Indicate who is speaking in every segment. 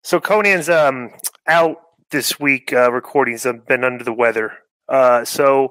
Speaker 1: So Conan's out this week recording. He's been under the weather. Friend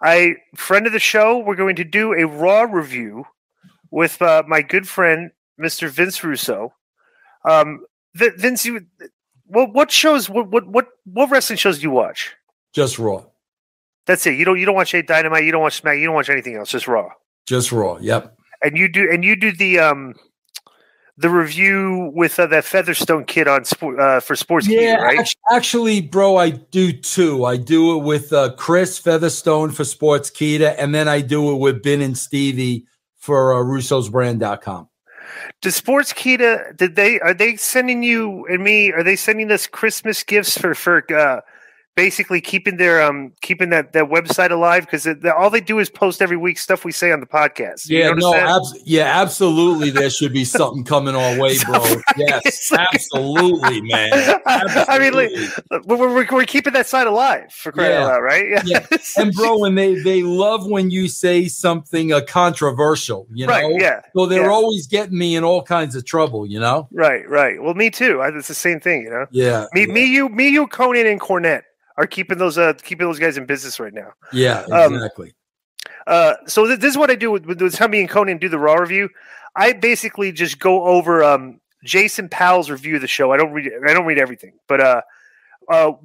Speaker 1: of the show, we're going to do a Raw review with my good friend, Mr. Vince Russo. Vince, what shows? What wrestling shows do you watch?
Speaker 2: Just Raw.
Speaker 1: That's it. You don't watch Dynamite. You don't watch Smack. You don't watch anything else. Just Raw.
Speaker 2: Just Raw. Yep.
Speaker 1: And you do the review with that Featherstone kid on for Sportskeeda, right?
Speaker 2: Actually, bro, I do two. I do it with Chris Featherstone for Sportskeeda, and then I do it with Ben and Stevie for russosbrand.com.
Speaker 1: Does Sportskeeda, are they sending you and me, are they sending us Christmas gifts for basically keeping their keeping that website alive? Because all they do is post every week stuff we say on the podcast.
Speaker 2: Yeah, absolutely. There should be something coming our way, bro. Yes, absolutely, man. Absolutely.
Speaker 1: I mean, we're keeping that site alive for crying out loud, right?
Speaker 2: Yeah. And bro, and they love when you say something controversial, you know?
Speaker 1: Right, yeah.
Speaker 2: So they're always getting me in all kinds of trouble, you know?
Speaker 1: Right. Well, me too. It's the same thing, you know?
Speaker 2: Yeah.
Speaker 1: Me, you, Conan, and Cornette are keeping those guys in business right now.
Speaker 2: Yeah, exactly.
Speaker 1: So this is what I do with how me and Conan do the Raw review. I basically just go over Jason Powell's review of the show. I don't read everything, but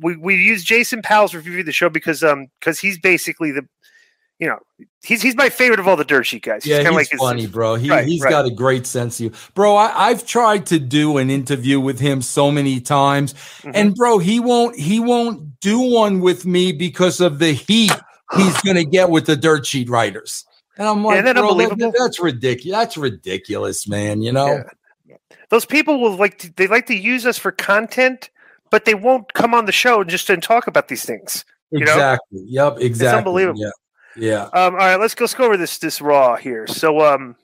Speaker 1: we use Jason Powell's review of the show because he's basically he's my favorite of all the dirt sheet guys.
Speaker 2: He's like funny, bro. He's got a great sense of you, bro. I've tried to do an interview with him so many times, and bro, he won't do one with me because of the heat he's gonna get with the dirt sheet writers. And I'm like, bro, unbelievable. That's ridiculous. That's ridiculous, man. You know,
Speaker 1: those people will like to use us for content, but they won't come on the show just to talk about these things.
Speaker 2: Exactly. Yep. Exactly.
Speaker 1: It's unbelievable.
Speaker 2: Yeah.
Speaker 1: All right, let's go over this Raw here. So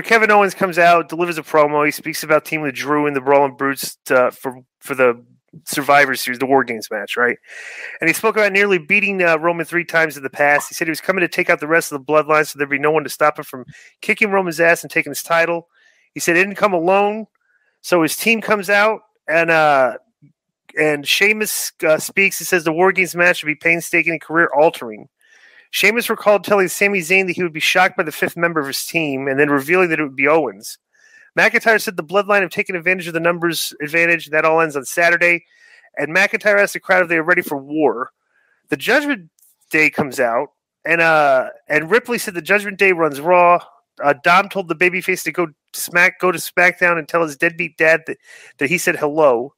Speaker 1: Kevin Owens comes out, delivers a promo. He speaks about teaming with Drew and the Brawling Brutes for the Survivor Series, the War Games match, right? And he spoke about nearly beating Roman 3 times in the past. He said he was coming to take out the rest of the bloodline, so there'd be no one to stop him from kicking Roman's ass and taking his title. He said he didn't come alone, so his team comes out and Sheamus speaks. He says the War Games match would be painstaking and career-altering. Sheamus recalled telling Sami Zayn that he would be shocked by the 5th member of his team and then revealing that it would be Owens. McIntyre said the Bloodline have taken advantage of the numbers advantage, and that all ends on Saturday. And McIntyre asked the crowd if they are ready for war. The Judgment Day comes out, and Ripley said the Judgment Day runs Raw. Dom told the babyface to go to SmackDown and tell his deadbeat dad that he said hello.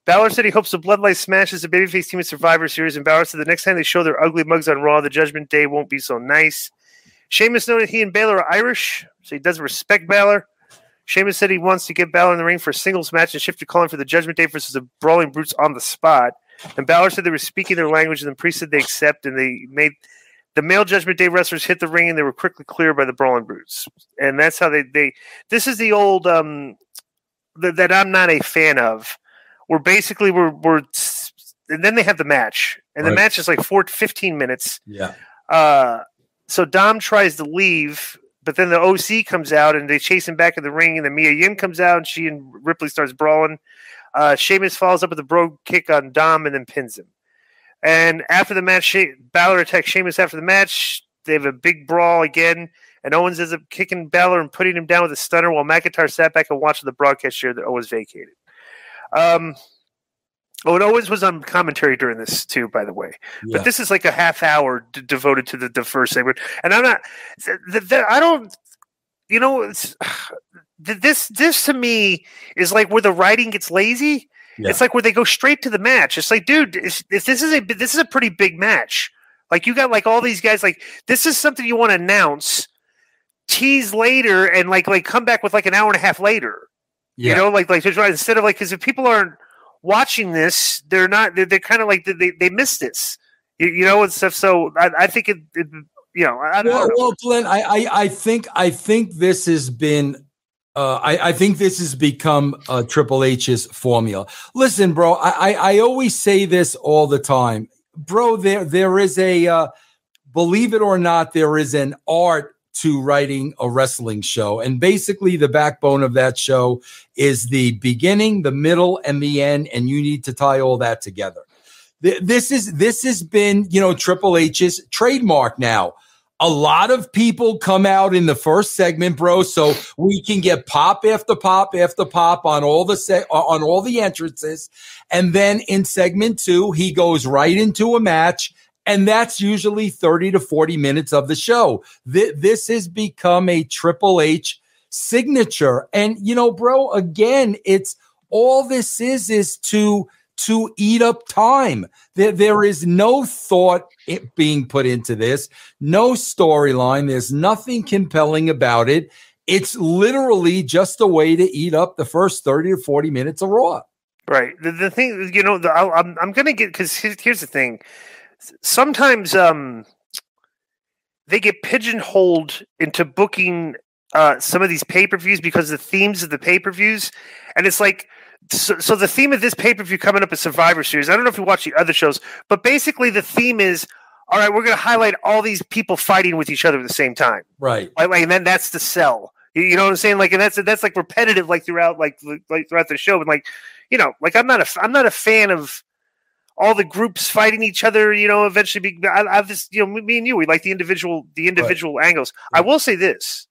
Speaker 1: Balor said he hopes the Bloodline smashes the babyface team at Survivor Series, and Balor said the next time they show their ugly mugs on Raw, the Judgment Day won't be so nice. Sheamus noted he and Balor are Irish, so he doesn't respect Balor. Sheamus said he wants to get Balor in the ring for a singles match and shifted calling for the Judgment Day versus the Brawling Brutes on the spot. And Balor said they were speaking their language, and the priest said they accept, and they made the male Judgment Day wrestlers hit the ring, and they were quickly cleared by the Brawling Brutes. And that's how they this is the old that I'm not a fan of. We're basically and then they have the match, and the match is like 15 minutes.
Speaker 2: Yeah.
Speaker 1: So Dom tries to leave, but then the OC comes out and they chase him back in the ring, and then Mia Yim comes out and she and Ripley starts brawling. Sheamus follows up with a bro kick on Dom and then pins him. And after the match, Balor attacks Sheamus after the match. They have a big brawl again, and Owens ends up kicking Balor and putting him down with a stunner while McIntyre sat back and watched the broadcast chair that Owens vacated. And Owens was on commentary during this too, by the way. Yeah. But this is like a half hour devoted to the first segment, and I'm not. I don't. You know, this to me is like where the writing gets lazy. Yeah. It's like where they go straight to the match. It's like, dude, this is a pretty big match. Like you got like all these guys. Like this is something you want to announce, tease later, and like come back with like an hour and a half later. Yeah. You know, like instead of like, because if people aren't watching this, they're kind of like they miss this, you know, and stuff. So I think it you know, I don't know.
Speaker 2: Well, Glenn, I think this has been. I think this has become Triple H's formula. Listen, bro, I always say this all the time, bro. There is a believe it or not, there is an art to writing a wrestling show. And basically the backbone of that show is the beginning, the middle, and the end, and you need to tie all that together. This has been, Triple H's trademark now. A lot of people come out in the first segment, bro, so we can get pop after pop after pop on all the entrances. And then in segment 2, he goes right into a match, and that's usually 30 to 40 minutes of the show. This has become a Triple H signature. And, bro, again, it's all this is to eat up time. There is no thought being put into this, no storyline. There's nothing compelling about it. It's literally just a way to eat up the first 30 or 40 minutes of Raw.
Speaker 1: Right. The thing, I'm going to get, because here's the thing. Sometimes they get pigeonholed into booking some of these pay-per-views because of the themes of the pay-per-views. And it's like, so the theme of this pay-per-view coming up is Survivor Series. I don't know if you watch the other shows, but basically the theme is, all right, we're going to highlight all these people fighting with each other at the same time.
Speaker 2: Right.
Speaker 1: And then that's the sell. You know what I'm saying? Like, and that's like repetitive, like throughout the show. And I'm not a fan of all the groups fighting each other. Eventually, I've just, me and you, we like the individual right. angles. Right. I will say this: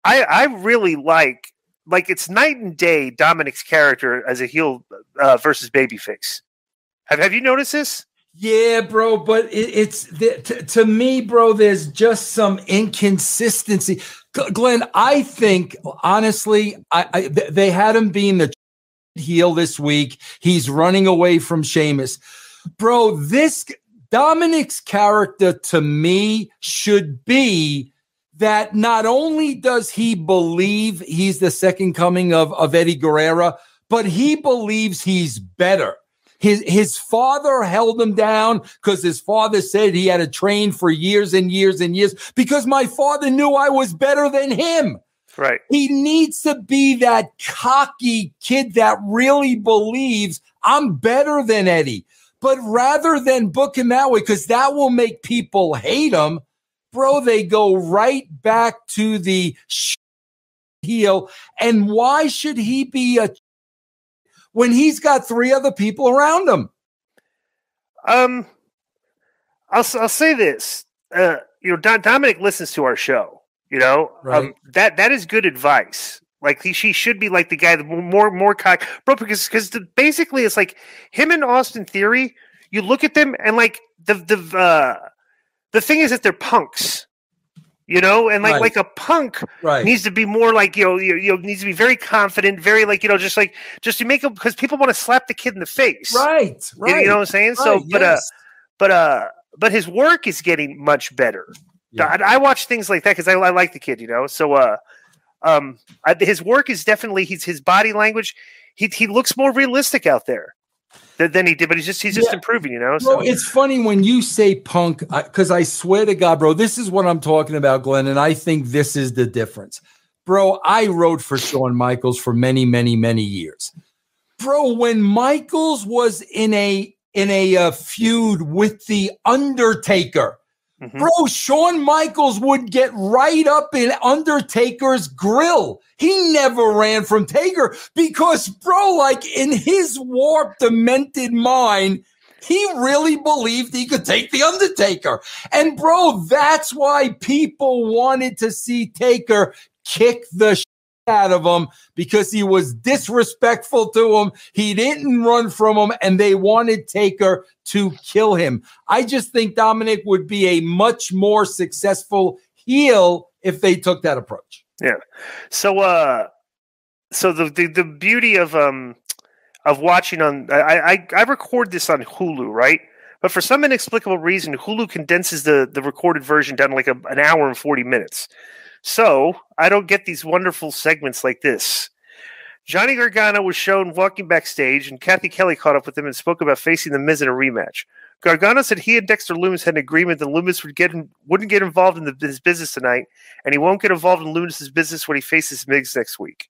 Speaker 1: I really like it's night and day Dominic's character as a heel versus babyface. Have you noticed this?
Speaker 2: Yeah, bro, but to me, bro, there's just some inconsistency. Glenn, I think, honestly, they had him being the heel this week. He's running away from Sheamus. Bro, this Dominic's character to me should be that not only does he believe he's the second coming of Eddie Guerrero, but he believes he's better. His father held him down because his father said he had to train for years and years and years because my father knew I was better than him.
Speaker 1: Right.
Speaker 2: He needs to be that cocky kid that really believes I'm better than Eddie. But rather than book him that way, because that will make people hate him, bro, they go right back to the heel. And why should he be when he's got 3 other people around him?
Speaker 1: I'll say this. Dominic listens to our show.
Speaker 2: Right.
Speaker 1: That is good advice. Like she should be like the guy that more cocky, bro. Because basically it's like him and Austin Theory. You look at them and like the thing is that they're punks. And
Speaker 2: right.
Speaker 1: like a punk
Speaker 2: right.
Speaker 1: needs to be more like, needs to be very confident, very like, just to make him, because people want to slap the kid in the face.
Speaker 2: Right. Right.
Speaker 1: You know what I'm saying?
Speaker 2: Right,
Speaker 1: so,
Speaker 2: yes.
Speaker 1: but his work is getting much better. Yeah. I watch things like that because I like the kid, So, his work is definitely his body language. He looks more realistic out there than he did, but he's just improving, So
Speaker 2: bro, it's funny when you say punk, because I swear to God, bro, this is what I'm talking about, Glenn, and I think this is the difference. Bro, I wrote for Shawn Michaels for many, many, many years. Bro, when Michaels was in a feud with The Undertaker, mm-hmm. Bro, Shawn Michaels would get right up in Undertaker's grill. He never ran from Taker because, bro, like in his warped, demented mind, he really believed he could take The Undertaker. And, bro, that's why people wanted to see Taker kick the shit out of him because he was disrespectful to him. He didn't run from him, and they wanted Taker to kill him. I just think Dominic would be a much more successful heel if they took that approach.
Speaker 1: Yeah. So the beauty of watching on I record this on Hulu, right? But for some inexplicable reason, Hulu condenses the recorded version down to like an hour and 40 minutes. So I don't get these wonderful segments like this. Johnny Gargano was shown walking backstage, and Kathy Kelly caught up with him and spoke about facing The Miz in a rematch. Gargano said he and Dexter Lumis had an agreement that Lumis wouldn't get involved in his business tonight, and he won't get involved in Lumis' business when he faces Miz next week.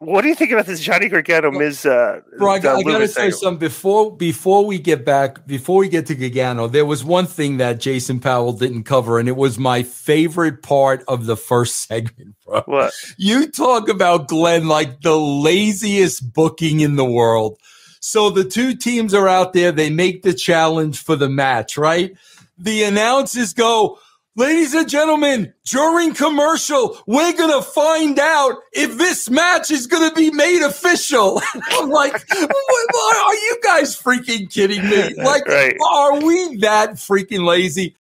Speaker 1: What do you think about this Johnny Gargano Miz?
Speaker 2: Bro, I gotta tell you something before we get to Gargano. There was one thing that Jason Powell didn't cover, and it was my favorite part of the first segment, bro.
Speaker 1: What?
Speaker 2: You talk about Glenn like the laziest booking in the world. So the two teams are out there. They make the challenge for the match, right? The announcers go, ladies and gentlemen, during commercial, we're going to find out if this match is going to be made official. I'm like, are you guys freaking kidding me? Like,
Speaker 1: right.
Speaker 2: Are we that freaking lazy?